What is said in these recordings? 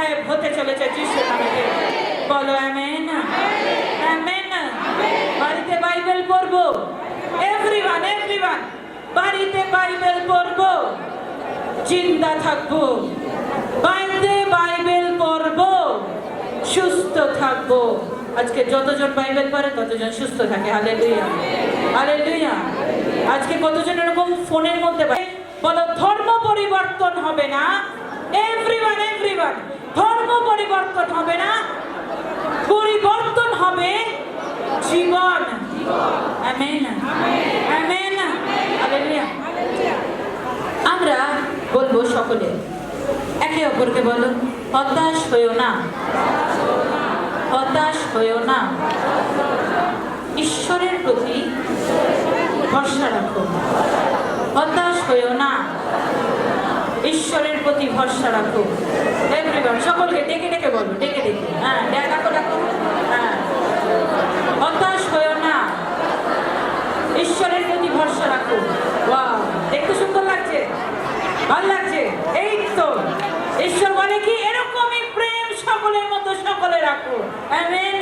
গায়েব হতে চলেছে যিশুর নামে। বলো আমেন, আমেন। বাড়িতে বাইবেল পড়বো, এভরিওয়ান এভরিওয়ান, বাড়িতে বাইবেল পড়বো, জিন্দা থাকবো, বাড়িতে বাইবেল পড়বো, সুস্থ থাকবো। আজকে যতজন বাইবেল পড়ে ততজন সুস্থ থাকে। Hallelujah, hallelujah. আজকে কতজন এরকম ফোনের মধ্যে বলো ধর্ম পরিবর্তন হবে না। এভরিওয়ান এভরিওয়ান, ধর্ম পরিবর্তন হবে না, পরিবর্তন হবে জীবন। Amen, amen, hallelujah. আমরা বলবো সকলে একে অপরকে, বলো হতাশ হইও না, হতাশ হইও না, ঈশ্বরের প্রতি ভরসা রাখো। হতাশ হইও না, ঈশ্বরের প্রতি ভরসা রাখো। এভরিওয়ান, সকলকে ডেকে ডেকে বলো, ডেকে ডেকে, হ্যাঁ ডাকো ডাকো, হ্যাঁ। হতাশ হইও না, ঈশ্বরের প্রতি ভরসা রাখো। ওয়াও, দেখতে সুন্দর লাগছে, ভালো লাগছে। এই তো ঈশ্বর বলে কি, এরকমই প্রেম সকলের মতো সকলে রাখো। আমেন।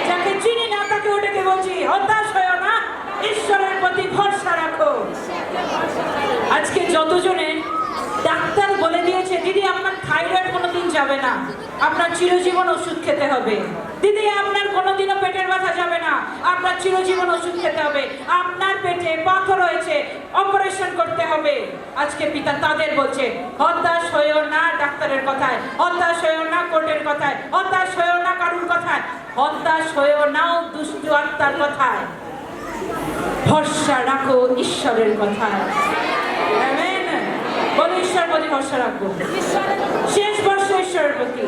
যাকে চিনি না তাকে ওটাকে বলছি, হতাশ হইও না, ঈশ্বরের প্রতি ভরসা রাখো। আজকে যতজনের ডাক্তার বলে দিয়েছে দিদি আপনার থাইরয়েড কোনোদিন যাবে না, আপনার চিরজীবন ওষুধ খেতে হবে, দিদি আপনার কোনোদিনও পেটের ব্যথা যাবে না, আপনার চিরজীবন ওষুধ খেতে হবে, আপনার পেটে পাথর রয়েছে, অপারেশন করতে হবে। আজকে পিতা তাদের বলছে হতাশ হইও না ডাক্তারের কথায়, হতাশ হইও না কোর্টের কথায়, হতাশ হইও না কারুর কথায়, হতাশ হইও না দুষ্ট আত্মার কথায়, ভরসা রাখো ঈশ্বরের কথায়। আমেন। বলো ঈশ্বরের প্রতি ভরসা রাখবো। শেষ বর্ষ ঈশ্বরের প্রতি,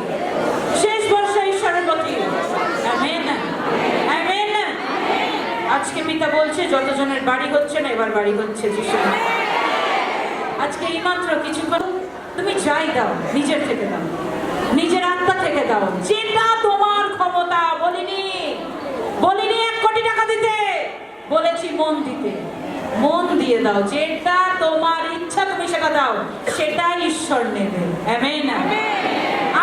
শেষ বর্ষ ঈশ্বরের প্রতি। Amen, amen. আজকে পিতা বলছে যতজনের বাড়ি হচ্ছে না এবার বাড়ি হচ্ছে যিশু। আজকে এই মাত্র কিছুক্ষণ তুমি যাই দাও, নিজের থেকে দাও, নিজের আত্মা থেকে দাও, যেটা তোমার ক্ষমতা। বলিনি 1 কোটি টাকা দিতে, বলেছি মন দিতে। মন দিয়ে দাও, যেটা তোমার ইচ্ছা তুমি সেটা দাও, সেটা ঈশ্বর নেবে। আমেন।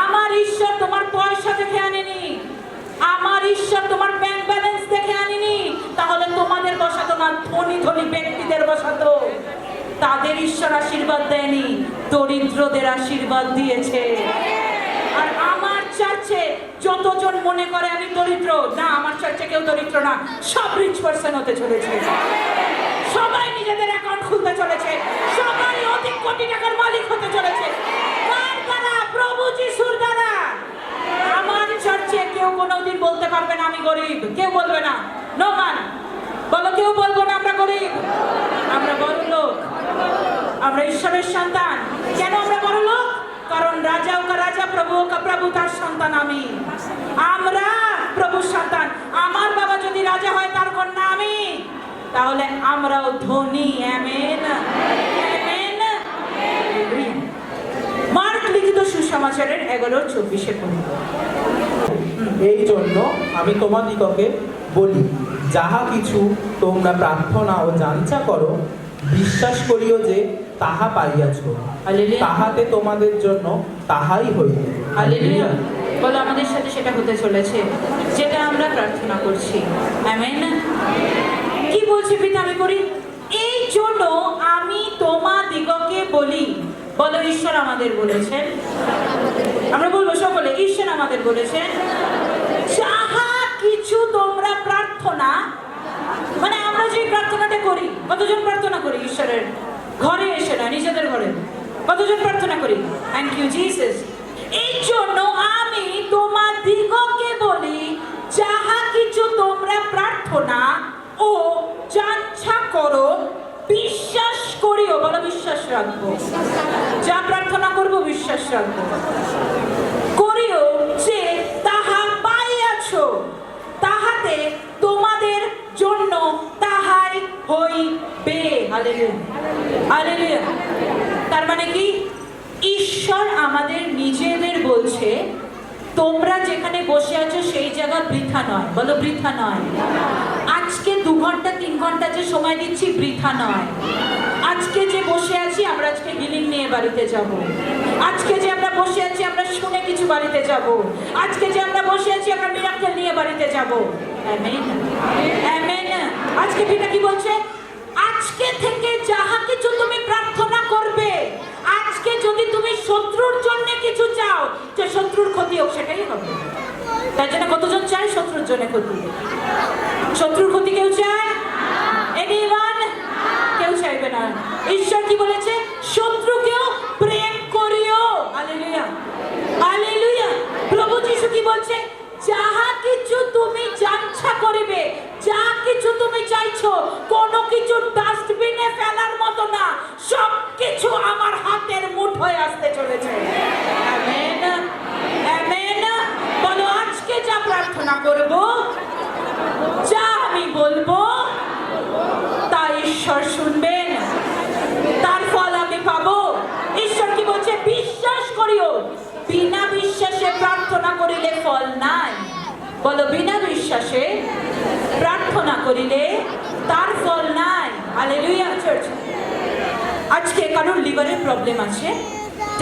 আমার ঈশ্বর তোমার পয়সা দেখে আনেনি, আমার ঈশ্বর তোমার ব্যাংক ব্যালেন্স দেখে আনেনি, তাহলে তোমাদের বসাতো না, ধনী ধনী ব্যক্তিদের বসাতো। তাদের ঈশ্বর আশীর্বাদ দেয়নি, দরিদ্রদের আশীর্বাদ দিয়েছে। আর আমার চার্চে যতজন মনে করে আমি দরিদ্র, না, আমার চার্চে কেউ দরিদ্র না, সব রিচ পারসন হতে চলেছে, সবাই নিজেদের অ্যাকাউন্ট খুলতে চলেছে, সবাই অধিক কোটি টাকার মালিক হতে চলেছে। কার দ্বারা? প্রভু যিশুর দ্বারা। আমার চার্চে কেউ কোনোদিন বলতে পারবে না আমি গরিব, কেউ বলবে না। নো মান। বলো, কেউ বলবো না আমরা গরিব, আমরা বড়লোক, আমরা ঈশ্বরের সন্তান। কেন আমরা বড়লোক? কারণ রাজা কা রাজা, প্রভু কা প্রভু, তার সন্তান আমি। আমরা প্রভুর সন্তান। আমার বাবা যদি রাজা হয় তার কন্যা আমি, তাহলে আমরাও ধনী। Amen, amen. মার্ক লিখিত সুসমাচারের 11:24 পড়ি। এই জন্য আমি তোমাদিগকে বলি, যাহা কিছু তোমরা প্রার্থনা ও যাঞ্চা করো, বিশ্বাস করিও যে তাহা পাইয়াছ, তাহাতে তোমাদের জন্য তাহাই হইবে। হালেলুয়া। বলো আমাদের সাথে সেটা হতে চলেছে যেটা আমরা প্রার্থনা করছি। আমেন। কি বলছি পিতা আমি করি? এই জন্য আমি তোমাদিগকে বলি। বলো ঈশ্বর আমাদের বলেছেন, আমরা বলবো সকলে ঈশ্বর আমাদের বলেছেন, যাহা কিছু তোমরা প্রার্থনা, মানে আমরা যে প্রার্থনাটা করি, কতজন প্রার্থনা করি ঈশ্বরের ঘরে এসে না, নিজেদের ঘরে কতজন প্রার্থনা করি? Thank you Jesus. এই জন্য আমি তোমাদিগকে বলি, যাহা কিছু তোমরা প্রার্থনা ও যাঞ্চা করো, বিশ্বাস করিও। বলো বিশ্বাস রাখবো, যা প্রার্থনা করবো বিশ্বাস রাখবো, করিও যে তাহা পাইয়াছ, তাহাতে তোমাদের জন্য তাহাই হইবে। Hallelujah, hallelujah. তার মানে কি? ঈশ্বর আমাদের নিজেদের বলছে, তোমরা যেখানে বসে আছো সেই জায়গা বৃথা নয়। বলো বৃথা নয়। আজকে 2 ঘন্টা 3 ঘন্টা যে সময় দিচ্ছি বৃথা নয়। আজকে যে বসে আছি আমরা আজকে হিলিং নিয়ে বাড়িতে যাব। আজকে যে আমরা বসে আছি আমরা শুনে কিছু বাড়িতে যাব। আজকে যে আমরা বসে আছি আমরা মিরাকেল নিয়ে বাড়িতে যাব। Amen, amen. আজকে পিতা কি বলছে? আজকে থেকে যাহা কিছু তুমি প্রার্থনা করবে, আজকে যদি তুমি শত্রুর জন্য কিছু চাও যে শত্রুর ক্ষতি হোক, সেটাই হবে। তাই জন্য কতজন চায় শত্রুর জন্য ক্ষতি? শত্রুর ক্ষতি কেউ চায়? এনিওয়ান? কেউ চাইবে না। ঈশ্বর কি বলেছে? শত্রুকেও প্রেম করিও। Hallelujah, hallelujah. প্রভু যিশু কি বলছে? যাহা কিছু তুমি জানছা করিবে, যা কিছু তুমি চাইছো, কোনো কিছু ডাস্টবিনে ফেলার মতো না, সব কিছু আমার হাতের মুঠোয় আসতে চলেছে। Amen, amen. বলো, আজকে যা প্রার্থনা করব, যা আমি বলবো, তা ঈশ্বর শুনবেন, তার ফল আমি পাবো। ঈশ্বর কি বলছে? বিশ্বাস করিও। বিনা বিশ্বাসে প্রার্থনা করিলে ফল নাই। বলো, বিনা বিশ্বাসে প্রার্থনা করিলে তার ফল নাই। Hallelujah church. আজকে কারোর লিভারের প্রবলেম আছে,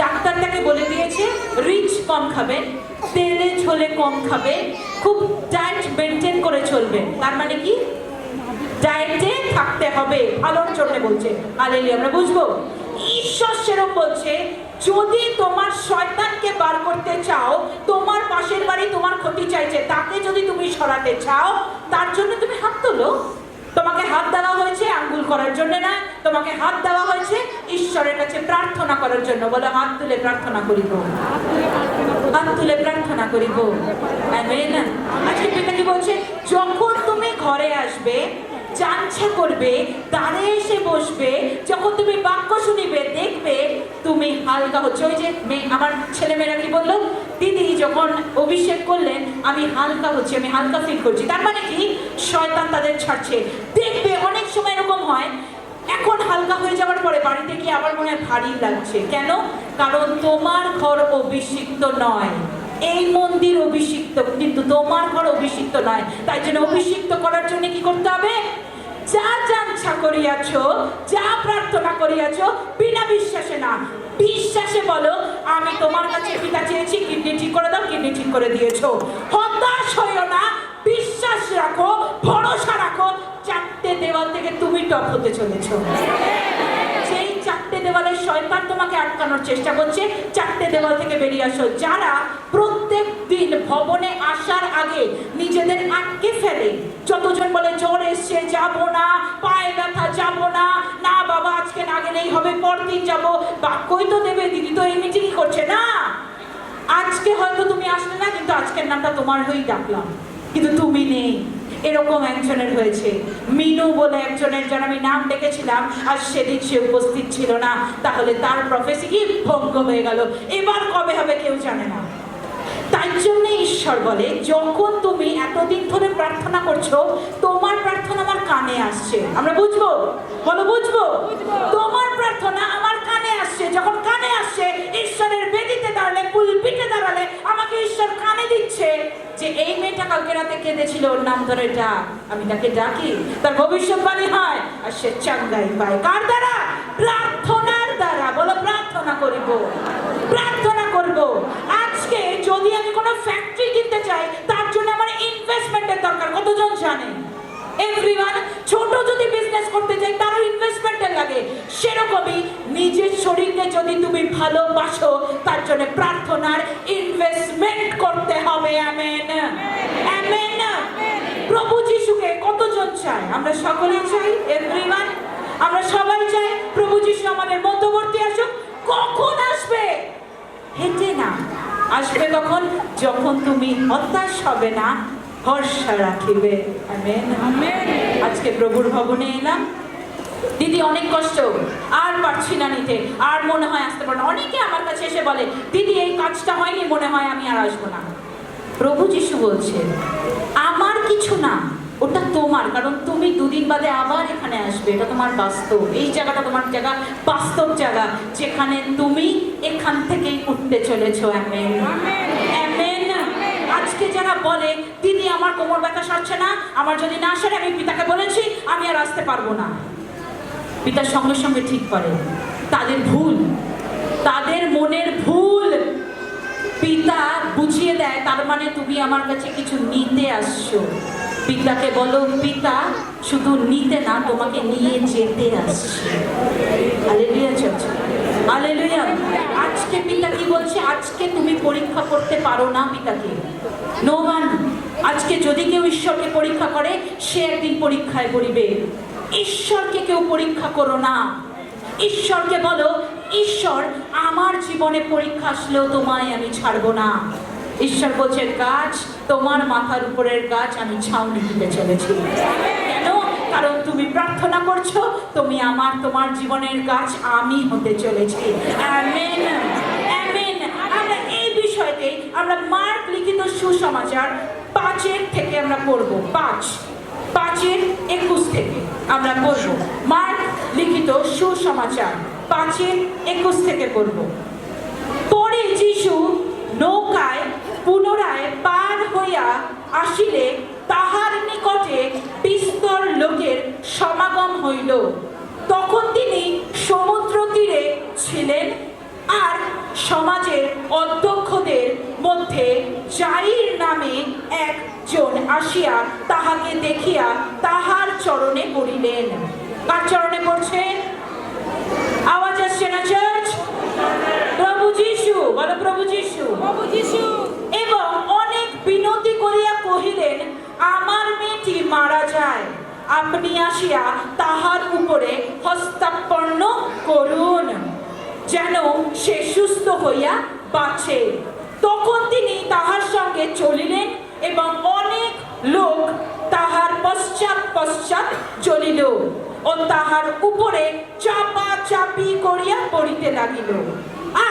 ডাক্তার তাকে বলে দিয়েছে রিচ কম খাবেন, তেলে ঝোলে কম খাবেন, খুব ডায়েট মেনটেন করে চলবেন। তার মানে কি? ডায়েটে থাকতে হবে, ভালোর জন্য বলছে। হালেলুয়া, আমরা বুঝবো। ঈশ্বর সেরকম বলছে, যদি তোমার শয়তানকে বার করতে চাও, তোমার পাশের বাড়ি তোমার ক্ষতি চাইছে, তাকে যদি তুমি সরাতে চাও, তার জন্য তুমি হাত তোলো। তোমাকে হাত দেওয়া হয়েছে আঙ্গুল করার জন্য না, তোমাকে হাত দেওয়া হয়েছে ঈশ্বরের কাছে প্রার্থনা করার জন্য। বলো, হাত তুলে প্রার্থনা করিব, হাত তুলে প্রার্থনা করিব। আমেন। আজকে পিতা কি বলছে? যখন তুমি ঘরে আসবে, জানছা করবে, দাঁড়ে এসে বসবে, যখন তুমি বাক্য শুনিবে, দেখবে তুমি হালকা হচ্ছে। ওই যে আমার ছেলেমেয়েরা কি বললো? দিদি যখন অভিষেক করলেন আমি হালকা হচ্ছি, আমি হালকা ফিল করছি। তার মানে কি? শয়তান তাদের ছাড়ছে। দেখবে অনেক সময় এরকম হয়, এখন হালকা হয়ে যাওয়ার পরে বাড়িতে গিয়ে আবার মনে হয় ভারী লাগছে। কেন? কারণ তোমার ঘর অভিষিক্ত নয়। এই মন্দির অভিষিক্ত, কিন্তু তোমার ঘর অভিষিক্ত নয়। তাই জন্য অভিষিক্ত করার জন্য কি করতে হবে? যা জানছা করিয়াছ, যা প্রার্থনা করিয়াছ, বিনা বিশ্বাসে না, বিশ্বাসে বলো, আমি তোমার কাছে পিতা চেয়েছি, কিডনি ঠিক করে দাও, কিডনি ঠিক করে দিয়েছো। হতাশ হইও না, বিশ্বাস রাখো, ভরসা রাখো, চারটে দেওয়াল থেকে তুমি টপ হতে চলেছো। সেই চারটে দেওয়ালের শয়তান তোমাকে আটকানোর চেষ্টা করছে, চারটে দেওয়াল থেকে বেরিয়ে আসো। যারা প্রত্যেক দিন ভবনে আসার আগে নিজেদের আটকে ফেলে, যতজন বলে জ্বর এসছে যাবো না, পায়ে ব্যথা যাবো না, না বাবা আজকে না গেলেই হবে, পরদিন যাবো, বাক্যই তো দেবে, দিদি তো এই মিটিংই করছে না। আজকে হয়তো তুমি আসলে না, কিন্তু আজকের নামটা তোমার হয়েই ডাকলাম, কিন্তু তুমি নেই। এরকম একজনের হয়েছে, মিনু বলে একজনের, যার আমি নাম ডেকেছিলাম, আর সেদিন সে উপস্থিত ছিল না। তাহলে তার প্রফেসি কি ভঙ্গ হয়ে গেল। এবার কবে হবে কেউ জানে না। তাই জন্য ঈশ্বর বলে, যখন তুমি এতদিন ধরে প্রার্থনা করছো, তোমার প্রার্থনা আমার কানে আসছে। আমরা বুঝবো? বলো, বুঝবো? তোমার প্রার্থনা আমার কানে আসছে। যখন কানে আসছে, ঈশ্বরের বেদিতে দাঁড়ালে, পুলপিটে দাঁড়ালে, আমাকে ঈশ্বর কানে দিচ্ছে যে এই মেয়েটা কালকে রাতে কেঁদেছিল, ওর নাম ধরে ডাক। আমি তাকে ডাকি, তার ভবিষ্যৎবাণী হয়, আর সে চাঙ্গাই পায়। কার দ্বারা? প্রার্থনার দ্বারা। বলো, প্রার্থনা করিব, প্রার্থনা করব। আজকে যদি আমি কোনো ফ্যাক্টরি কিনতে চাই, তার জন্য আমার ইনভেস্টমেন্টের দরকার। কতজন জানে? এভরিওয়ান। ছোট যদি বিজনেস করতে চাই, তারও ইনভেস্টমেন্টের লাগে। সেরকমই নিজের শরীরকে যদি তুমি ভালোবাসো, তার জন্য প্রার্থনার ইনভেস্টমেন্ট করতে হবে। Amen, amen. প্রভু যিশুকে কতজন চায়? আমরা সকলেই চাই। এভরিওয়ান, আমরা সবাই চাই প্রভু যিশু আমাদের মধ্যবর্তী আসুক। কখন আসবে? হেঁটে না, আসবে কখন? যখন তুমি হতাশ হবে না, ভরসা রাখিবে। Amen, amen. আজকে প্রভুর ভবনে এলাম, দিদি অনেক কষ্ট, আর পারছি না নিতে, আর মনে হয় আসতে পারবো না। অনেকে আমার কাছে এসে বলে, দিদি এই কাজটা হয়নি, মনে হয় আমি আর আসবো না। প্রভু যিশু বলছে, আমার কিছু না, ওটা তোমার, কারণ তুমি দুদিন বাদে আবার এখানে আসবে। এটা তোমার বাস্তব, এই জায়গাটা তোমার জায়গা, বাস্তব জায়গা, যেখানে তুমি এখান থেকেই উঠতে চলেছো। Amen, amen. আজকে যারা বলে, দিদি আমার কোমর ব্যথা সারছে না, আমার যদি না সারে, আমি পিতাকে বলেছি আমি আর আসতে পারবো না, পিতা সঙ্গে সঙ্গে ঠিক করে তাদের ভুল, তাদের মনের ভুল পিতা বুঝিয়ে দেয়। তার মানে তুমি আমার কাছে কিছু নিতে আসছো। পিতাকে বলো, পিতা শুধু নিতে না, তোমাকে নিয়ে যেতে আসছে। Hallelujah church, hallelujah. আজকে পিতা কি বলছে? আজকে তুমি পরীক্ষা করতে পারো না পিতাকে। No one. আজকে যদি কেউ ঈশ্বরকে পরীক্ষা করে, সে একদিন পরীক্ষায় পড়িবে। ঈশ্বরকে কেউ পরীক্ষা করো না। ঈশ্বরকে বলো, ঈশ্বর আমার জীবনে পরীক্ষা আসলেও তোমায় আমি ছাড়বো না। ঈশ্বর বলছে, গাছ, তোমার মাথার উপরের গাছ আমি ছাউনি দিতে চলেছি। কেন? কারণ তুমি প্রার্থনা করছো, তুমি আমার, তোমার জীবনের গাছ আমি হতে চলেছি। Amen, amen. আমরা এই বিষয়তে আমরা মার্ক লিখিত সুসমাচার 5 থেকে আমরা পড়বো। 5:21 থেকে আমরা পড়বো। মার্ক লিখিত সুসমাচার 5:21 থেকে পড়বো। পরে যিশু নৌকায় পুনরায় পার হইয়া আসিলে তাহার নিকটে বিস্তর লোকের সমাগম হইল। তখন তিনি সমুদ্র তীরে ছিলেন, আর সমাজের অধ্যক্ষদের মধ্যে জাইর নামে একজন আসিয়া তাহাকে দেখিয়া তাহার চরণে পড়িলেন। কার চরণে পড়ছেন? আওয়াজ আসছে না চার্চ? প্রভু যিশু, বলো প্রভু যিশু, প্রভু যিশু। এবং অনেক বিনতি করিয়া কহিলেন, আমার মেয়েটি মারা যায়, আপনি আসিয়া তাহার উপরে হস্তাপন্ন করুন, যেন সে সুস্থ হইয়া বাঁচে। তখন তিনি তাহার সঙ্গে চলিলেন এবং অনেক লোক তাহার পশ্চাৎ পশ্চাৎ চলিল ও তাহার উপরে চাপা চাপি করিয়া পড়িতে লাগিল।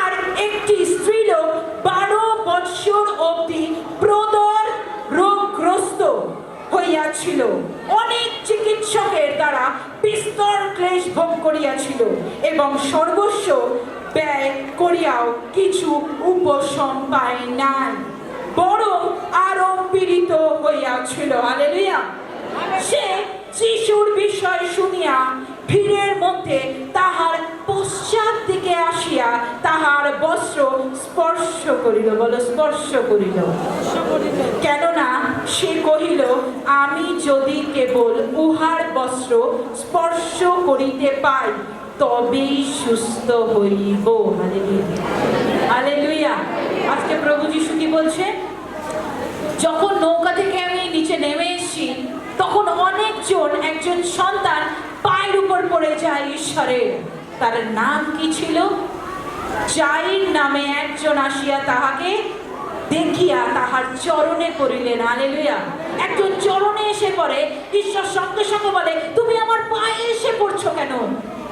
আর একটি স্ত্রীলোক 12 বৎসর অবধি প্রদর রোগগ্রস্ত হইয়াছিল, অনেক চিকিৎসকের দ্বারা বিস্তর ক্লেশ ভোগ করিয়াছিল এবং সর্বস্ব ব্যয় করিয়াও কিছু উপশম পায় নাই, বরং আরো পীড়িত হইয়াছিল। হালেলুয়া। সে যিশুর বিষয় শুনিয়া ভিড়ের মধ্যে তাহার পশ্চাৎ দিকে আসিয়া তাহার বস্ত্র স্পর্শ করিল। বলো, স্পর্শ করিল। কেননা সে কহিল, আমি যদি কেবল উহার বস্ত্র স্পর্শ করিতে পাই, তবেই সুস্থ হইব। Hallelujah, hallelujah. আজকে প্রভু যিশু কি বলছে? যখন নৌকা থেকে আমি নিচে নেমে এসেছি, তখন অনেকজন, একজন সন্তান পায়ের উপর পড়ে যায় ঈশ্বরের। তার নাম কি ছিল? জাইর নামে একজন আসিয়া তাহাকে দেখিয়া তাহার চরণে পড়িলেন। হালেলুয়া। একজন চরণে এসে পড়ে, ঈশ্বর সঙ্গে সঙ্গে বলে, তুমি আমার পায়ে এসে পড়ছো কেন?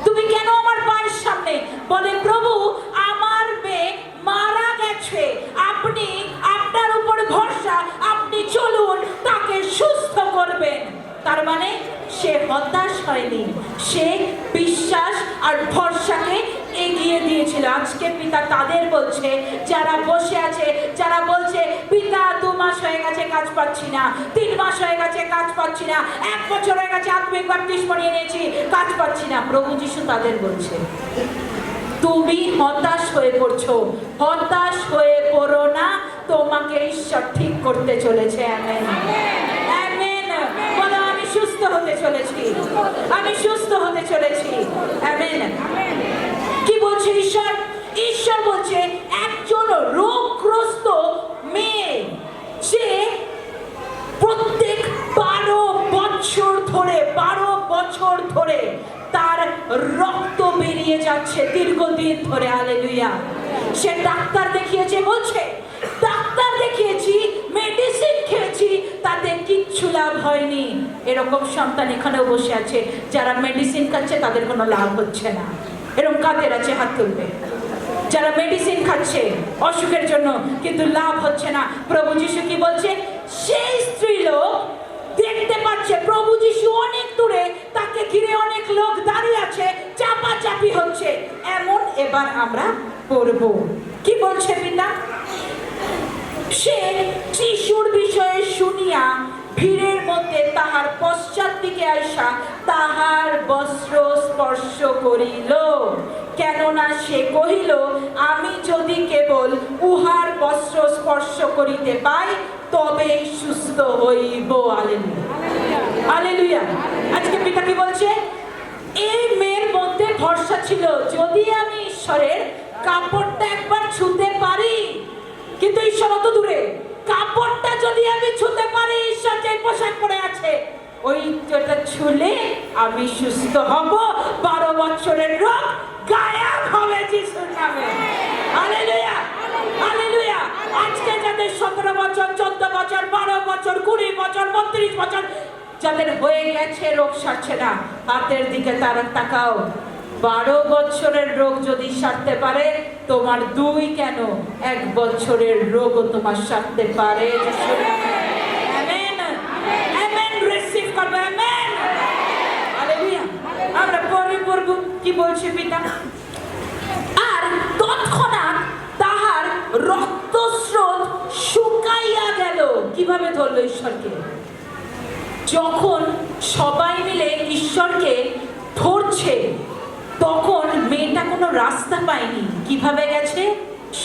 তুমি কেন আমার পায়ের সামনে? বলে, প্রভু, আমার মেয়ে মারা গেছে, আপনি, আপনার উপর ভরসা, আপনি চলুন, তাকে সুস্থ করবেন। তার মানে সে হতাশ হয়নি, সে বিশ্বাস আর ভরসাকে এগিয়ে দিয়েছিল। আজকে পিতা তাদের বলছে যারা বসে আছে, যারা বলছে, পিতা 2 মাস হয়ে গেছে কাজ পাচ্ছি না, 3 মাস হয়ে গেছে কাজ পাচ্ছি না, 1 বছর হয়ে গেছে আত্মিক বাপ্তিস্ম নিয়ে নিয়েছি, কাজ পাচ্ছি না। প্রভু যিশু তাদের বলছে, তুমি হতাশ হয়ে পড়ছো, হতাশ হয়ে পড়ো না, তোমাকে ঈশ্বর ঠিক করতে চলেছে। Amen, amen. বলো, আমি সুস্থ হতে চলেছি, আমি সুস্থ হতে চলেছি। আমেন। কি বলছে ঈশ্বর? ঈশ্বর বলছে, একজন রোগগ্রস্ত মেয়ে, যে প্রত্যেক 12 বছর ধরে তার রক্ত বেরিয়ে যাচ্ছে দীর্ঘদিন ধরে। হালেলুয়া। সে ডাক্তার দেখিয়েছে, বলছে, ডাক্তার দেখিয়েছি, মেডিসিন খেয়েছি, তাতে কিচ্ছু লাভ হয়নি। এরকম সন্তান এখানেও বসে আছে, যারা মেডিসিন খাচ্ছে তাদের কোনো লাভ হচ্ছে না। এরকম কাদের আছে? হাত তুলবে। যারা মেডিসিন খাচ্ছে অসুখের জন্য, কিন্তু লাভ হচ্ছে না। প্রভু যিশু কি বলছে? সেই স্ত্রীলোক দেখতে পাচ্ছে প্রভু যিশু অনেক দূরে, তাকে ঘিরে অনেক লোক দাঁড়িয়ে আছে, চাপাচাপি হচ্ছে। এমন এবার আমরা করব। কি বলছে পিতা? সে যিশুর বিষয়ে শুনিয়া ভিড়ের মধ্যে তাহার পশ্চাৎ দিকে আইসা তাহার বস্ত্র স্পর্শ করিল, কেননা সে কহিল, আমি যদি কেবল উহার বস্ত্র স্পর্শ করিতে পাই তবেই সুস্থ হইব। Hallelujah, hallelujah. আজকে পিতা কি বলছে? এই মেয়ের মধ্যে ভরসা ছিল, যদি আমি ঈশ্বরের কাপড়টা একবার ছুঁতে পারি। কিন্তু ঈশ্বর অত দূরে, কাপড়টা যদি আমি ছুঁতে পারি, ঈশ্বর যে পোশাক পরে আছে ওইটা ছুলে আমি সুস্থ হব, 12 বছরের রোগ গায়েব হবে যিশুর নামে। Hallelujah, hallelujah. আজকে যাদের 17 বছর, 14 বছর, 12 বছর, 20 বছর, 32 বছর যাদের হয়ে গেছে, রোগ সারছে না, হাতের দিকে তারা তাকাও। 12 বছরের রোগ যদি সারতে পারে, তোমার 2 কেন 1 বছরের রোগও তোমার সারতে পারে। Amen, amen. রিসিভ করবে, আমেন, হালেলুয়া। আমরা পরিপূর্ণ কি বলছি পিতা? আর তৎক্ষণাৎ তাহার রক্তস্রোত শুকাইয়া গেল। কিভাবে ধরলো ঈশ্বরকে? যখন সবাই মিলে ঈশ্বরকে ধরছে, তখন মেয়েটা কোনো রাস্তা পায়নি। কিভাবে গেছে?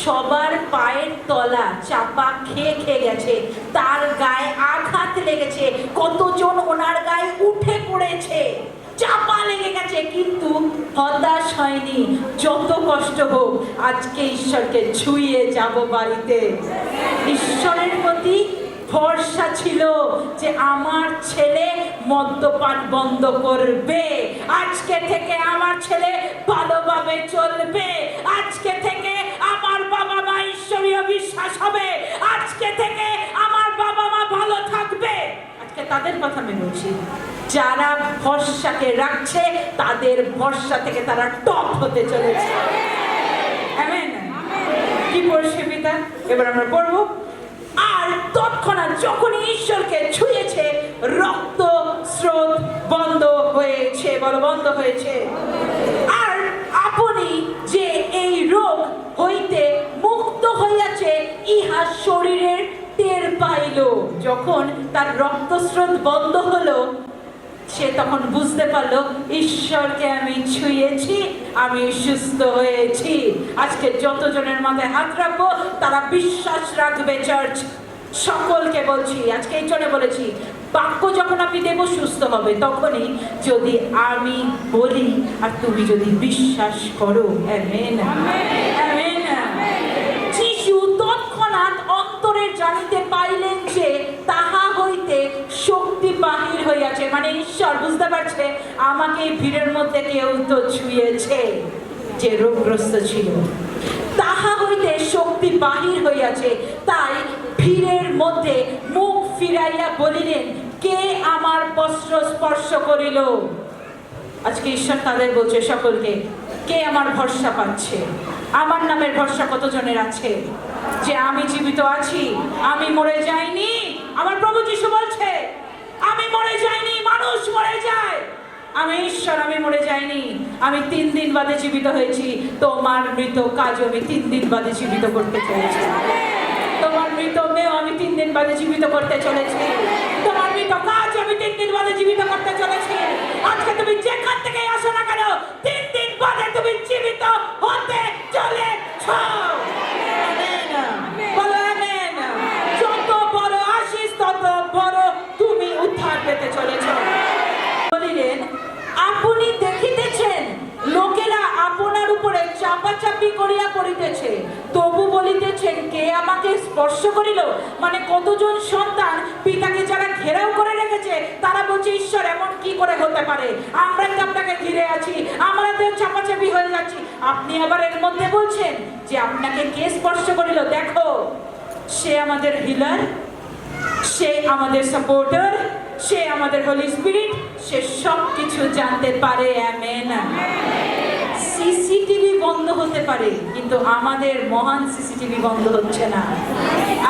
সবার পায়ের তলা চাপা খেয়ে খেয়ে গেছে, তার গায়ে আঘাত লেগেছে, কতজন ওনার গায়ে উঠে পড়েছে, চাপা লেগে গেছে, কিন্তু হতাশ হয়নি। যত কষ্ট হোক, আজকে ঈশ্বরকে ছুঁয়ে যাব বাড়িতে। ঈশ্বরের প্রতি ভরসা ছিল যে আমার ছেলে মদ্যপান বন্ধ করবে, আজকে থেকে আমার ছেলে ভালোভাবে চলবে, আজকে থেকে আমার বাবা মা ঈশ্বরীয় বিশ্বাস হবে, আজকে থেকে আমার বাবা মা ভালো থাকবে। আজকে তাদের কথা আমি বলছি, যারা ভরসাকে রাখছে, তাদের ভরসা থেকে তারা টপ হতে চলেছে। আমেন। কি পড়ছে পিতা? এবার আমরা পড়বো। আর তৎক্ষণাৎ যখন ঈশ্বরকে ছুঁয়েছে, রক্ত স্রোত বন্ধ হয়েছে। বলো, বন্ধ হয়েছে। আর আপনি যে এই রোগ হইতে মুক্ত হইয়াছে, ইহা শরীরের টের পাইল। যখন তার রক্তস্রোত বন্ধ হলো, সে তখন বুঝতে পারলো, ঈশ্বরকে আমি ছুঁয়েছি, আমি সুস্থ হয়েছি। আজকে যতজনের মাথায় হাত রাখবো, তারা বিশ্বাস রাখবে। চার্চ সকলকে বলছি, আজকে এই জন্য বলেছি, বাক্য যখন আমি দেব সুস্থ হবে, তখনই যদি আমি বলি আর তুমি যদি বিশ্বাস করো। Amen, amen. যিশু তৎক্ষণাৎ অন্তরে জানিতে পাইলেন যে তাহা হইতে শক্তি বাহির হইয়াছে। মানে ঈশ্বর বুঝতে পারছে, আমাকে ভিড়ের মধ্যে কেউ তো ছুঁয়েছে যে রোগগ্রস্ত ছিল, তাহা হইতে শক্তি বাহির হইয়াছে। তাই ভিড়ের মধ্যে মুখ ফিরাইয়া বলিলেন, কে আমার বস্ত্র স্পর্শ করিল? আজকে ঈশ্বর তাদের বলছে, সকলকে, কে আমার ভরসা পাচ্ছে? আমার নামের ভরসা কতজনের আছে যে আমি জীবিত আছি, আমি মরে যাইনি? আমার প্রভু যিশু বলছে, আমি মরে যাইনি, মানুষ মরে যায়, আমি ঈশ্বর, আমি মরে যাইনি, আমি 3 দিন বাদে জীবিত হয়েছি। তোমার মৃত কাজ আমি 3 দিন বাদে জীবিত করতে চলেছি। তোমার মৃত মেয়েও আমি 3 দিন বাদে জীবিত করতে চলেছি। তোমার মৃত কাজ আমি 3 দিন বাদে জীবিত করতে চলেছি। আজকে তুমি যেখান থেকে আসো না কেন, 3 দিন বাদে তুমি জীবিত হতে চলেছ। আমেন। বলো আমেন। যত বড় আশিস, তত বড় তুমি উদ্ধার পেতে চলেছ। বলিলেন, আপনি দেখিতেছেন লোকেরা আপনার উপরে চাপাচাপি করিয়া পড়িতেছে, তবু বলিতেছেন, কে আমাকে স্পর্শ করিল? মানে কতজন সন্তান পিতাকে যারা ঘেরাও করে রেখেছে, তারা বলছে, ঈশ্বর এমন কি করে হতে পারে, আমরা তো আপনাকে ঘিরে আছি, আমরা তো চাপাচাপি হয়ে যাচ্ছি। আপনি আবার এর মধ্যে বলছেন যে আপনাকে কে স্পর্শ করিল? দেখো, সে আমাদের হিলার, সে আমাদের সাপোর্টার, সে আমাদের হোলি স্পিরিট, সে সব কিছু জানতে পারে। আমেন। সিসিটিভি বন্ধ হতে পারে, কিন্তু আমাদের মহান সিসিটিভি বন্ধ হচ্ছে না।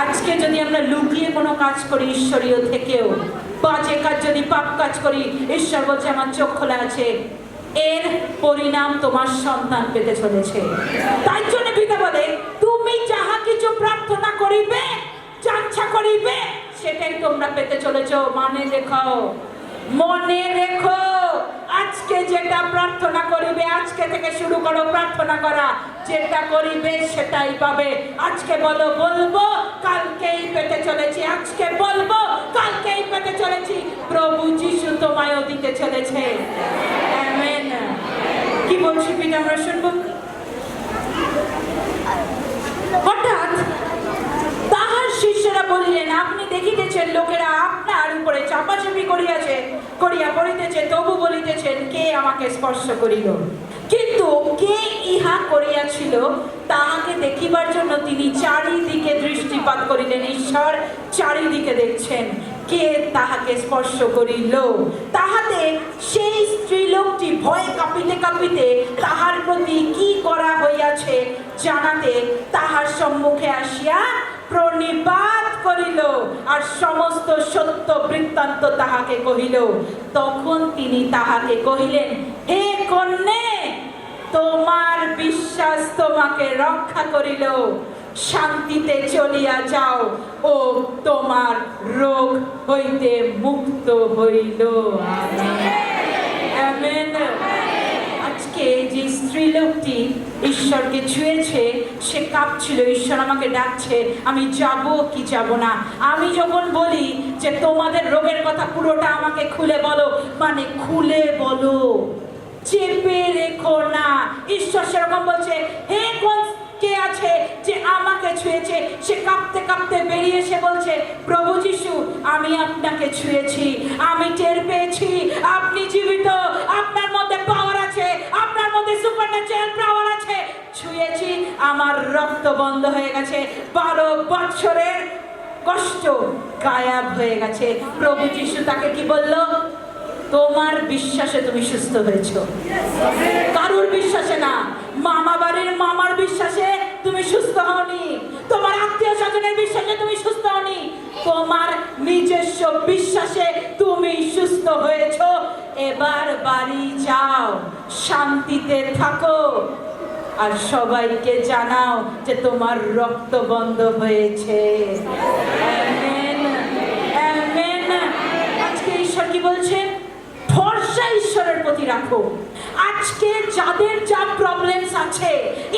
আজকে যদি আমরা লুকিয়ে কোনো কাজ করি ঈশ্বরীয় থেকেও, বাজে কাজ যদি পাপ কাজ করি, ঈশ্বর বলছে আমার চোখ খোলা আছে, এর পরিণাম তোমার সন্তান পেতে চলেছে। তাই জন্য পিতা বলে, তুমি যাহা কিছু প্রার্থনা করিবে, যাচ্ছা করিবে, সেটাই তোমরা পেতে চলেছো। মনে রেখো আজকে যেটা প্রার্থনা করিবে, আজকে থেকে শুরু করো প্রার্থনা করা, যেটা করিবে সেটাই পাবে। আজকে বলবো কালকেই পেতে চলেছি, আজকে বলবো কালকেই পেতে চলেছি। প্রভু যিশু তোমায়ও দিতে চলেছে। আমেন। কি বলছি পিতা, আমরা শুনবো। হঠাৎ তাহার শিষ্যরা বলিলেন, আপনি দেখিতেছেন লোকেরা আপনার উপরে চাপাচাপি করিয়া করিতেছে, তবু বলিতেছেন, কে আমাকে স্পর্শ করিল? কিন্তু কে ইহা করিয়াছিল তাহাকে দেখিবার জন্য তিনি চারিদিকে দৃষ্টিপাত করিলেন। ঈশ্বর চারিদিকে দেখছেন, কে তাহাকে স্পর্শ করিল। তাহাতে সেই স্ত্রীলোকটি ভয়ে কাঁপিতে কাঁপিতে তাহার প্রতি কি করা হইয়াছে জানাতে তাহার সম্মুখে আসিয়া প্রণিপাত করিল আর সমস্ত সত্য বৃত্তান্ত তাহাকে কহিল। তখন তিনি তাহাকে কহিলেন, হে কন্যে, তোমার বিশ্বাস তোমাকে রক্ষা করিল, শান্তিতে চলিয়া যাও, ও তোমার রোগ হইতে মুক্ত হইল। আমেন। আজকে যে স্ত্রীলোকটি ঈশ্বরকে ছুঁয়েছে, সে কাঁপছিল, ঈশ্বর আমাকে ডাকছে, আমি যাব কি যাব না। আমি যখন বলি যে তোমাদের রোগের কথা পুরোটা আমাকে খুলে বলো, মানে খুলে বলো, চেপে রেখো না। ঈশ্বর সেরকম বলছে, হে কোন কে আছে যে আমাকে ছুঁয়েছে? সে কাঁপতে কাঁপতে বেরিয়ে এসে বলছে, প্রভু যিশু, আমি আপনাকে ছুঁয়েছি, আমি টের পেয়েছি আপনি জীবিত, আপনার মধ্যে পাওয়ার আছে, আপনার মধ্যে সুপারন্যাচারাল পাওয়ার আছে। ছুঁয়েছি, আমার রক্ত বন্ধ হয়ে গেছে, 12 বছরের কষ্ট গায়েব হয়ে গেছে। প্রভু যিশু তাকে কি বলল? তোমার বিশ্বাসে তুমি সুস্থ হয়েছো, কারুর বিশ্বাসে না। মামা বাড়ির মামার বিশ্বাসে তুমি সুস্থ হওনি, তোমার আত্মীয় স্বজনের বিশ্বাসে তুমি সুস্থ হওনি, তোমার নিজস্ব বিশ্বাসে তুমি সুস্থ হয়েছো। এবার বাড়ি যাও, শান্তিতে থাকো, আর সবাইকে জানাও যে তোমার রক্ত বন্ধ হয়েছে। Amen, amen. আজকে ঈশ্বর কি বলছেন? ভরসা ঈশ্বরের প্রতি রাখো। আজকে যাদের যা প্রবলেমস আছে,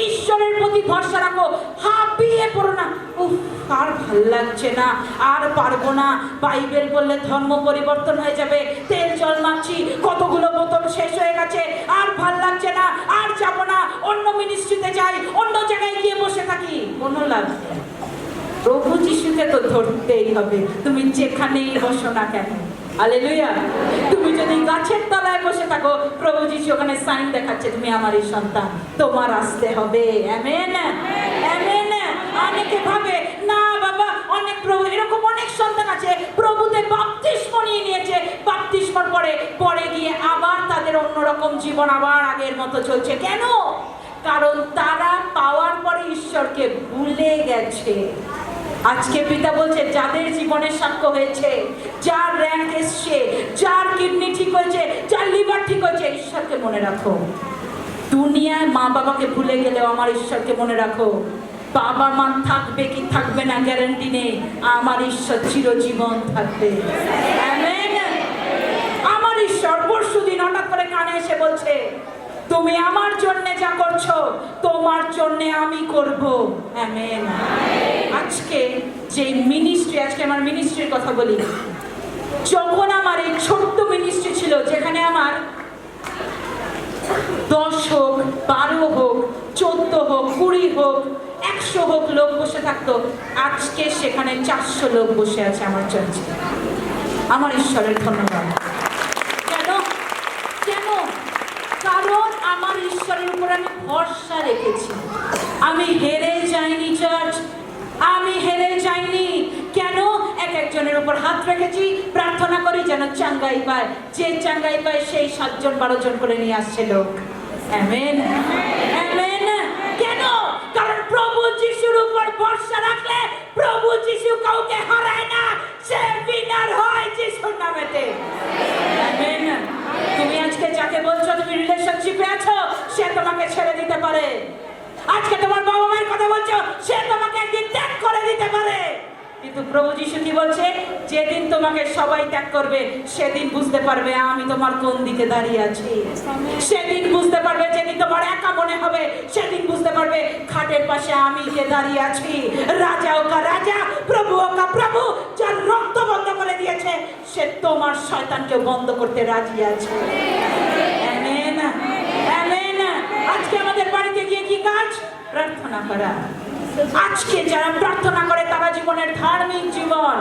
ঈশ্বরের প্রতি ভরসা রাখো। হাঁপিয়ে পড়ো না, উফ আর ভাল লাগছে না, আর পারবো না, বাইবেল বললে ধর্ম পরিবর্তন হয়ে যাবে, তেল জল মাখছি, কতগুলো বোতল শেষ হয়ে গেছে, আর ভাল লাগছে না, আর যাবো না, অন্য মিনিস্ট্রিতে যাই, অন্য জায়গায় গিয়ে বসে থাকি। কোনো লাভ নেই। প্রভু যিশুকে তো ধরতেই হবে, তুমি যেখানেই বসো না কেন। হালেলুয়া। তুমি যদি গাছের তলায় বসে থাকো, প্রভু যিশু ওখানে সাইন দেখাচ্ছে, তুমি আমারই সন্তান, তোমার আসতে হবে। Amen, amen. অনেকে ভাবে না বাবা, অনেক প্রভু এরকম অনেক সন্তান আছে প্রভুতে বাপ্তিস্ম নিয়ে নিয়েছে, বাপ্তিস্মর পরে গিয়ে আবার তাদের অন্যরকম জীবন আবার আগের মতো চলছে। কেন? কারণ তারা পাওয়ার পরে ঈশ্বরকে ভুলে গেছে। আজকে পিতা বলছে, যাদের জীবনে সাক্ষ্য হয়েছে, যার র্যাঙ্ক এসছে, যার কিডনি ঠিক হয়েছে, যার লিভার ঠিক হয়েছে, ঈশ্বরকে মনে রাখো। দুনিয়ায় মা বাবাকে ভুলে গেলেও আমার ঈশ্বরকে মনে রাখো। বাবা মা থাকবে কি থাকবে না গ্যারান্টি নেই, আমার ঈশ্বর চিরজীবন থাকবে। আমেন। আমার ঈশ্বর পরশুদিন হঠাৎ করে কানে এসে বলছে, তুমি আমার জন্য যা করছো, তোমার জন্য আমি করব। আমেন। আজকে যে মিনিস্ট্রি, আজকে আমার মিনিস্ট্রির কথা বলি। যখন আমার এই ছোট্ট মিনিস্ট্রি ছিল, যেখানে আমার 10 হোক, 12 হোক, 14 হোক, 20 হোক, 100 হোক লোক বসে থাকতো, আজকে সেখানে 400 লোক বসে আছে আমার চার্চে। আমার ঈশ্বরের ধন্যবাদ। কেন? কেন? কারণ আমার ঈশ্বরের উপর আমি ভরসা রেখেছি। আমি হেরে যাইনি চার্চ, আমি হেরে যাইনি। কেন? একজনের উপর হাত রেখেছি, প্রার্থনা করি যেন চাঙ্গাই পায়, যে চাঙ্গাই পায় সেই 7 জন 12 জন করে নিয়ে আসছে লোক। Amen, amen. কেন? কারণ প্রভু যিশুর উপর ভরসা রাখলে প্রভু যিশু কাউকে হারায় না, সে উইনার হয় যিশুর নামেতে। আমেন। তুমি আজকে যাকে বলছো তুমি রিলেশনশিপে আছো, সে তোমাকে ছেড়ে দিতে পারে। আজকে তোমার বাবা মায়ের কথা বলছো, সে তোমাকে একদিন ত্যাগ করে দিতে পারে। কিন্তু প্রভু যিশু কি বলছে, যেদিন তোমাকে সবাই ত্যাগ করবে সেদিন বুঝতে পারবে আমি তোমার কোন দিকে দাঁড়িয়ে আছি। সেদিন বুঝতে পারবে, যেদিন তোমার একা মনে হবে সেদিন বুঝতে পারবে খাটের পাশে আমি কে দাঁড়িয়ে আছি। রাজা ওকা রাজা, প্রভু ওকা প্রভু, যার রক্ত বন্ধ করে দিয়েছে সে তোমার শয়তানকে বন্ধ করতে রাজি আছে। Amen, amen. আজকে আমাদের বাড়িতে গিয়ে কি কাজ? প্রার্থনা করা। আজকে যারা প্রার্থনা করে তারা জীবনের ধার্মিক জীবন।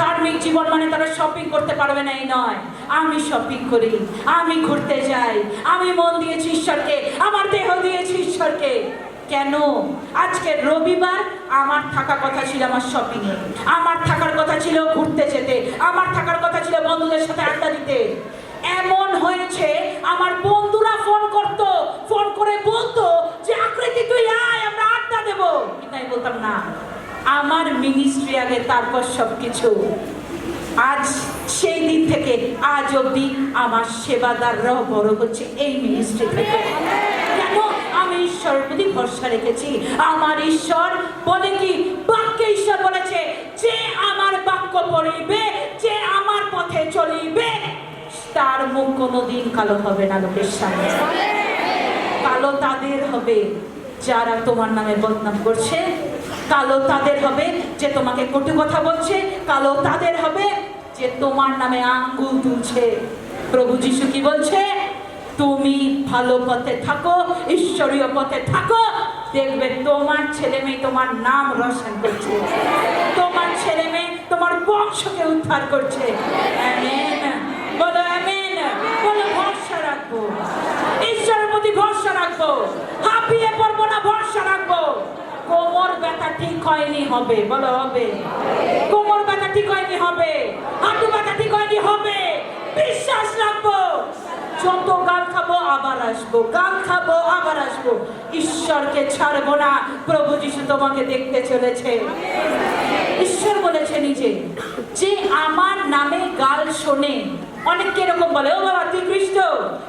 ধার্মিক জীবন মানে তারা শপিং করতে পারবে না এই নয়। আমি শপিং করি, আমি ঘুরতে যাই, আমি মন দিয়েছি ঈশ্বরকে, আমার দেহ দিয়েছি ঈশ্বরকে। কেন? আজকে রবিবার, আমার থাকার কথা ছিল আমার শপিং এ, আমার থাকার কথা ছিল ঘুরতে যেতে, আমার থাকার কথা ছিল বন্ধুদের সাথে আড্ডা দিতে। এমন হয়েছে আমার বন্ধুরা ফোন করতো, ফোন করে বলতো যে আকৃতি তুই আয়, আমরা আড্ডা দেবো। কিন্তু আমি বলতাম না, আমার মিনিস্ট্রি আগে, তারপর সবকিছু। আজ সেই দিন থেকে আজ অবধি আমার সেবাদাররাও বড় হচ্ছে এই মিনিস্ট্রি থেকে। কেন? আমি ঈশ্বরের প্রতি ভরসা রেখেছি। আমার ঈশ্বর বলে কি, বাক্যে ঈশ্বর বলেছে যে আমার বাক্য পড়িবে, যে আমার পথে চলিবে, তার মুখ কোনোদিন কালো হবে না লোকের সামনে। কালো তাদের হবে যারা তোমার নামে বদনাম করছে, কালো তাদের হবে যে তোমাকে কটু কথা বলছে, কালো তাদের হবে যে তোমার নামে আঙ্গুল তুলছে। প্রভু যিশু কি বলছে? তুমি ভালো পথে থাকো, ঈশ্বরীয় পথে থাকো, দেখবে তোমার ছেলে মেয়ে তোমার নাম রোশন করছে, তোমার ছেলে মেয়ে তোমার বংশকে উদ্ধার করছে। আমেন, বলো আমেন, বলো ভরসা রাখবো, ঈশ্বরের প্রতি ভরসা রাখবো, হাঁপিয়ে পড়বো না, ভরসা রাখবো। কোমর ব্যথা ঠিক হয়নি, হবে, বলো হবে। কোমর ব্যথা ঠিক হয়নি, হবে। হাঁটু ব্যথা ঠিক হয়নি, হবে। বিশ্বাস রাখবো। যত গাল খাবো আবার আসবো, গাল খাবো আবার আসবো, ঈশ্বরকে ছাড়বো না। প্রভু যিশু তোমাকে দেখতে চলেছে। ঈশ্বর বলেছে নিজে যে আমার নামে গাল শোনে। অনেকে এরকম বলে, ও বাবা তুই খ্রিস্ট,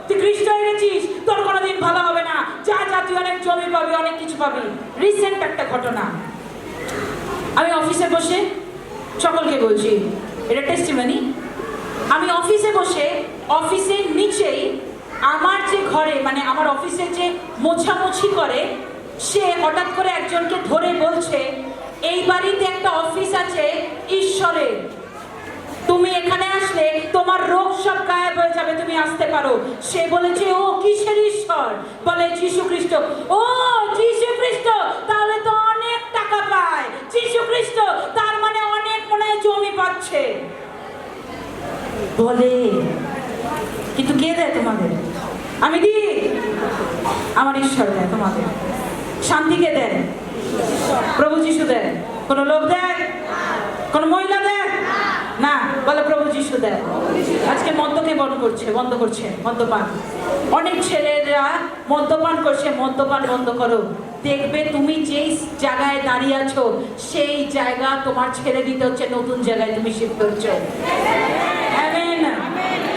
তুই খ্রিস্ট হয়ে গেছিস, তোর কোনোদিন ভালো হবে না, যা যা তুই অনেক জমি পাবি, অনেক কিছু পাবি। রিসেন্ট একটা ঘটনা, আমি অফিসে বসে সকলকে বলছি, এটা টেস্টিমনি। আমি অফিসে বসে, অফিসের নিচেই আমার যে ঘরে, মানে আমার অফিসে যে মোছামুছি করে, সে হঠাৎ করে একজনকে ধরে বলছে, এই বাড়িতে একটা অফিস আছে ঈশ্বরের, তুমি এখানে আসলে তোমার রোগ সব গায়েব হয়ে যাবে, তুমি আসতে পারো। সে বলেছে, ও কিসের ঈশ্বর? বলে যীশু খ্রিস্ট। ও যীশু খ্রিস্ট, তাহলে তো অনেক টাকা পায় যীশু খ্রিস্ট, তার মানে অনেক মনে হয় জমি পাচ্ছে বলে। কিন্তু কে দেয় তোমাদের? আমি দিই, আমার ঈশ্বর দেয় তোমাদের। শান্তি কে দেয়? প্রভু যিশু দেয়। কোন লোক দেয়? কোন মহিলা দেয় না, বলে প্রভু যিশু দেয়। আজকে মদ্যকে বন্ধ করছে মদ্যপান। অনেক ছেলেরা মদ্যপান করছে, মদ্যপান বন্ধ করো। দেখবে তুমি যেই জায়গায় দাঁড়িয়ে আছো সেই জায়গা তোমার ছেড়ে দিতে হচ্ছে, নতুন জায়গায় তুমি শিফট হচ্ছো। আমেন।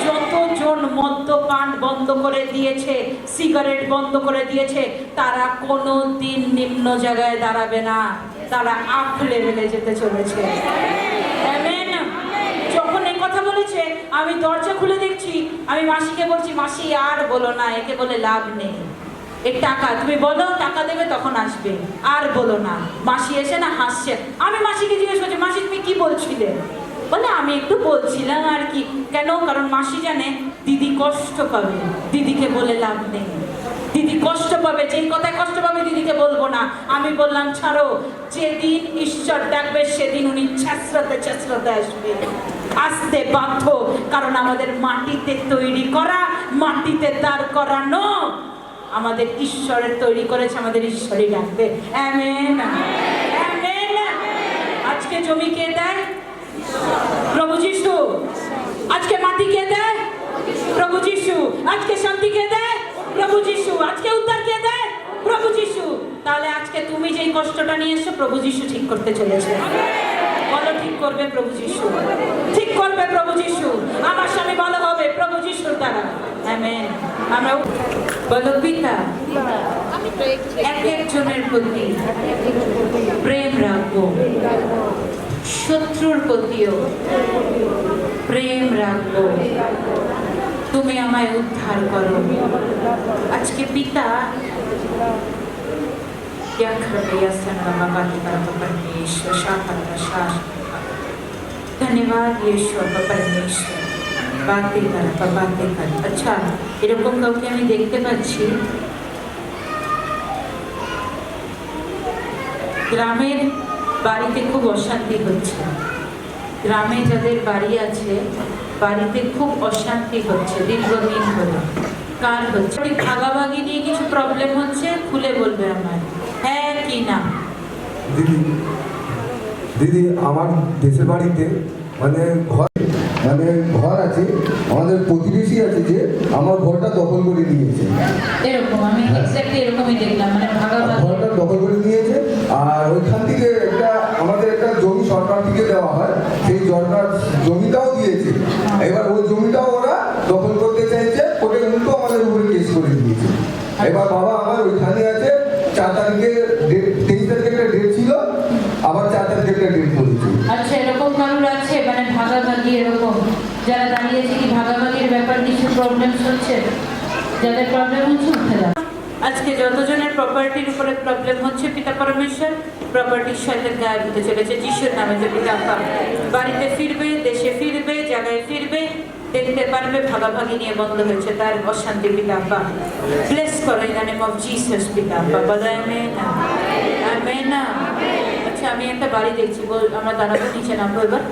যতজন মদ্যপান বন্ধ করে দিয়েছে, সিগারেট বন্ধ করে দিয়েছে, তারা কোনো দিন নিম্ন জায়গায় দাঁড়াবে না, তারা আপ লেভেলে যেতে চলেছে। আমেন। যখন এই কথা বলেছে আমি দরজা খুলে দেখছি, আমি মাসিকে বলছি, মাসি আর বলো না, একে বলে লাভ নেই, এর টাকা তুমি বলো, টাকা দেবে তখন আসবে, আর বলো না। মাসি এসে না হাসছে। আমি মাসিকে জিজ্ঞেস করছি, মাসি তুমি কি বলছিলে? বলে আমি একটু বলছিলাম আর কি। কেন? কারণ মাসি জানে দিদি কষ্ট পাবে, দিদিকে বলে লাভ নেই, দিদি কষ্ট পাবে, যেই কথায় কষ্ট পাবে দিদিকে বলবো না। আমি বললাম ছাড়ো, যেদিন ঈশ্বর ডাকবে সেদিন উনি ছেঁচড়াতে ছেঁচড়াতে আসবে, আসতে বাধ্য। কারণ আমাদের মাটিতে তৈরি করা, মাটিতে দাঁড় করানো, আমাদের ঈশ্বরের তৈরি করেছে, আমাদের ঈশ্বরই ডাকবে। Amen, amen. আজকে জমি কে দেয়? প্রভু যিশু। আজকে মাটি কে দেয়? প্রভু যিশু। আজকে শান্তি কে দেয়? প্রভু যিশু। আজকে উদ্ধার কে দেয়? প্রভু যিশু। তাহলে আজকে তুমি যেই কষ্টটা নিয়ে এসছো প্রভু যিশু ঠিক করতে চলেছে। বলো ঠিক করবে প্রভু যিশু, ঠিক করবে প্রভু যিশু। আমার স্বামী ভালো হবে প্রভু যিশুর দ্বারা। আমেন। আমরা বলো পিতা এক একজনের প্রতি প্রেম রাখবো, শত্রুর প্রতিও প্রেম রাখবো। তুমি আমায় উদ্ধার করো। আজকে পিতা ধন্যবাদ ঈশ্বর পরমেশ্বর। বাতেं कर। আচ্ছা, এরকম কাউকে আমি দেখতে পাচ্ছি গ্রামের বাড়িতে খুব অশান্তি হচ্ছে। গ্রামে যাদের বাড়ি আছে বাড়িতে খুব অশান্তি হচ্ছে দীর্ঘদিন ধরে। কার হচ্ছে? ওই ভাগাভাগি নিয়ে কিছু প্রবলেম হচ্ছে, খুলে বলবে আমার, হ্যাঁ কি না? দিদি দিদি আমার দেশের বাড়িতে ঘর আছে, আমাদের প্রতিবেশী আছে যে আমার ঘরটা দখল করে নিয়েছে। এরকম আমি এক্স্যাক্টলি এরকমই দেখলাম, মানে ভাগাভাগি। ঘরটা দখল করে নিয়েছে, আর ওইখান থেকে আমাদের একটা জমি সরকার থেকে দেওয়া হয়, সেই জমিটাও দিয়েছে। এবার ওই জমিটাও ওরা দখল করতে চাইছে, ওটা উল্টো আমাদের উপরে কেস করে দিয়েছে। এবার বাবা আমার ওইখানে আছে, 4 তারিখে 23 তারিখে একটা ডেট ছিল, আবার 4 তারিখে একটা ডেট করেছে। আচ্ছা, এরকম কারোর আছে মানে ভাগাভাগি এরকম যারা দাঁড়িয়েছে কি ভাগাভাগির ব্যাপার কিছু প্রবলেম হচ্ছে? যাদের প্রবলেম হচ্ছে উঠে যাও। আজকে যতজনের প্রপার্টির উপরে প্রবলেম হচ্ছে পিতা পরমেশ্বর প্রপার্টির সাথে গায়ে হতে চলেছে যিশুর নামে। যে পিতা বাড়িতে ফিরবে, দেশে ফিরবে, জায়গায় ফিরবে, দেখতে পারবে ভাগাভাগি নিয়ে বন্ধ হয়েছে তার অশান্তি। পিতা ব্লেস করো in the name of Jesus. পিতা বলো আমেন, আমেন। আচ্ছা, আমি একটা বাড়ি দেখছি, আমরা দাঁড়াবো, নিচে নামবো এবার।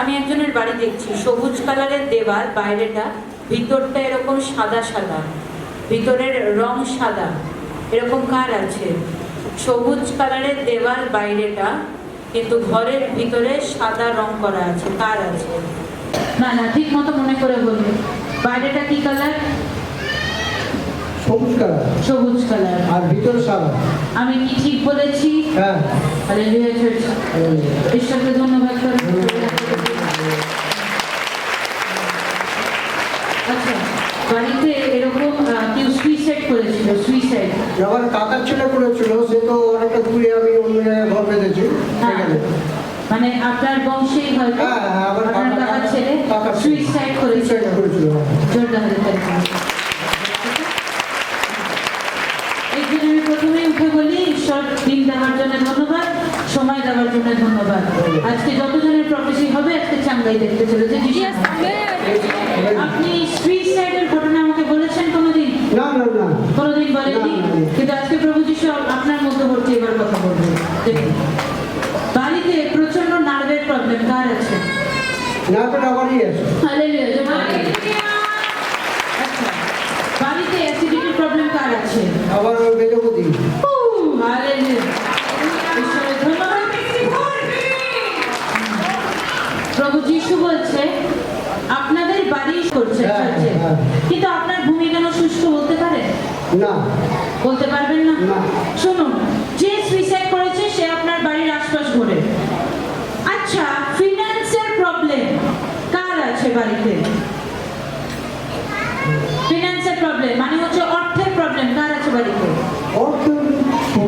আমি একজনের বাড়ি দেখছি, সবুজ কালারের দেওয়াল, বাইরেটা, ভিতরটা এরকম সাদা সাদা, ভিতরের রং সাদা। এরকম কার আছে? সবুজ কালারের দেওয়াল বাইরেটা, কিন্তু ঘরের ভিতরে সাদা রং করা আছে, কার আছে? না না, ঠিক মতো মনে করে বলবে। বাইরেটা কি কালার? সবুজ কালার। সবুজ কালার, আর ভিতরে সাদা। আমি কি ঠিক বলেছি? হ্যাঁ। Hallelujah church. ঈশ্বরকে ধন্যবাদ করি। আচ্ছা, বাড়িতে এরকম কেউ সুইসাইড করেছিল? সুইসাইড আমার কাকার ছেলে করেছিল, সে তো অনেকটা দূরে, আমি অন্য জায়গায় ঘর বেঁধেছি সেখানে। মানে আপনার বংশেই হয়তো হ্যাঁ, হ্যাঁ, আমার আপনার কাকার ছেলে কাকার সুইসাইড করেছিল। করেছিল। জোরদার তালিকা। এই জন্য আমি প্রথমেই উঠে বলি ঈশ্বর দিন দেওয়ার জন্য ধন্যবাদ, সময় দেওয়ার জন্য ধন্যবাদ। আজকে যতজনের প্রফেসি হবে আজকে চাঙ্গাই দেখতে চলেছে। আপনি সুইসাইডের ঘটনা আমাকে বলেছেন কোনোদিন? না না না, কোনোদিন বলেনি, কিন্তু আজকে প্রভু যিশু আপনার মধ্যবর্তী এবার কথা বলবে। দেখুন, বাড়িতে প্রচন্ড নার্ভের প্রবলেম কার আছে? না করে আমারই আছে। হালেলুয়া। আচ্ছা, বাড়িতে অ্যাসিডিটির প্রবলেম কার আছে? আবার ওই বেদপতি। হালেলুয়া। ঈশ্বরের ধন্যবাদ। প্রভু যিশু বলছে আপনাদের বাড়ি করছে হ্যাঁ, চলছে, হ্যাঁ। কিন্তু আপনার ভূমি কেন শুষ্ক বলতে পারে? না, বলতে পারবেন না? না। শুনুন, যে সুইসাইড করেছে সে আপনার বাড়ির আশপাশ ঘোরে। আচ্ছা, ফিনান্সের প্রবলেম কার আছে বাড়িতে? ফিনান্সের প্রবলেম মানে হচ্ছে অর্থের প্রবলেম কার আছে বাড়িতে? অর্থ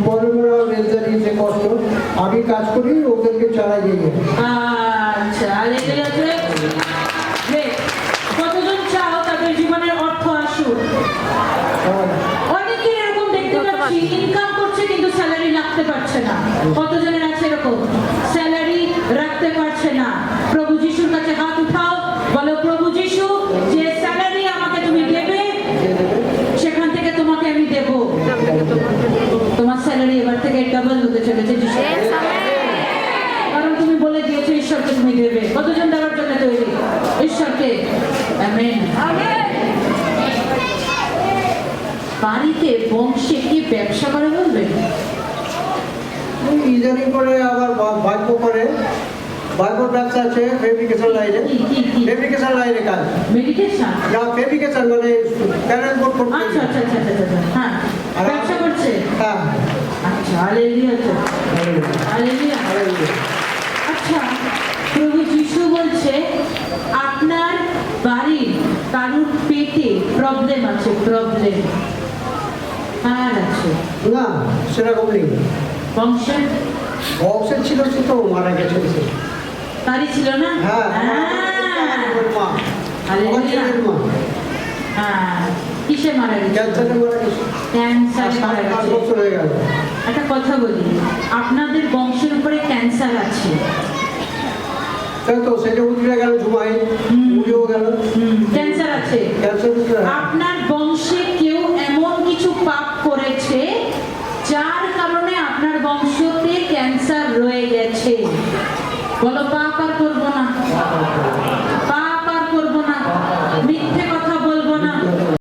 বড় রেজারি যে কষ্ট, আমি কাজ করি, ওদেরকে চালাই দিয়ে। আচ্ছা, কতজন চাও তাদের জীবনের অর্থ আসুক? অনেকে এরকম দেখতে পাচ্ছি ইনকাম করছে কিন্তু স্যালারি রাখতে পারছে না। কতজনের আছে এরকম? স্যালারি রাখতে পারছে না। প্রভু যিশুর কাছে হাত উঠাও, বলো প্রভু যিশু, যে স্যালারি আমাকে তুমি দেবে সেখান থেকে তোমাকে আমি দেব। তোমার স্যালারি এবার থেকে ডাবল হতে চলেছে যিশু, কারণ তুমি বলে দিয়েছো ঈশ্বরকে তুমি দেবে। কতজন দেওয়ার জন্য তৈরি ঈশ্বরকে? আমেন। বাড়িতে বংশে কি ব্যবসা করে বলবেন? ইদানিং করে আবার ভাগ্য করে, ভাগ্যর ব্যবসা আছে, ফেব্রিকেশন লাইনে। ফেব্রিকেশন লাইনে কাজ। মেডিটেশন না, ফেব্রিকেশন মানে প্যানেল বোর্ড করতে। আচ্ছা আচ্ছা আচ্ছা আচ্ছা আচ্ছা, হ্যাঁ, ব্যবসা করছে। হ্যাঁ। আচ্ছা, হালেলুয়া, হালেলুয়া। আচ্ছা, প্রভু যিশু বলছে আপনার বাড়ির কারুর পেটে প্রবলেম আছে, প্রবলেম কার আছে? না, সেরকম নেই। বংশের বক্সের ছিল সে তো মারা গেছে সে। তারই ছিল না? হ্যাঁ হ্যাঁ। আমার মা আমার ছেলের মা হ্যাঁ, কিসে মারা গেছে? ক্যান্সারে মারা গেছে ক্যান্সারে মারা 5 গেছে। বছর হয়ে গেল। একটা কথা বলি, আপনাদের বংশের উপরে ক্যান্সার আছে। তাই তো সেটা উঠে গেল ঝুমাই উঠেও গেল ক্যান্সার আছে। ক্যান্সার আপনার বংশে কেউ এমন কিছু পাপ করেছে যার কারণে আপনার বংশতে ক্যান্সার রয়ে গেছে। বলো পাপ আর করবো না।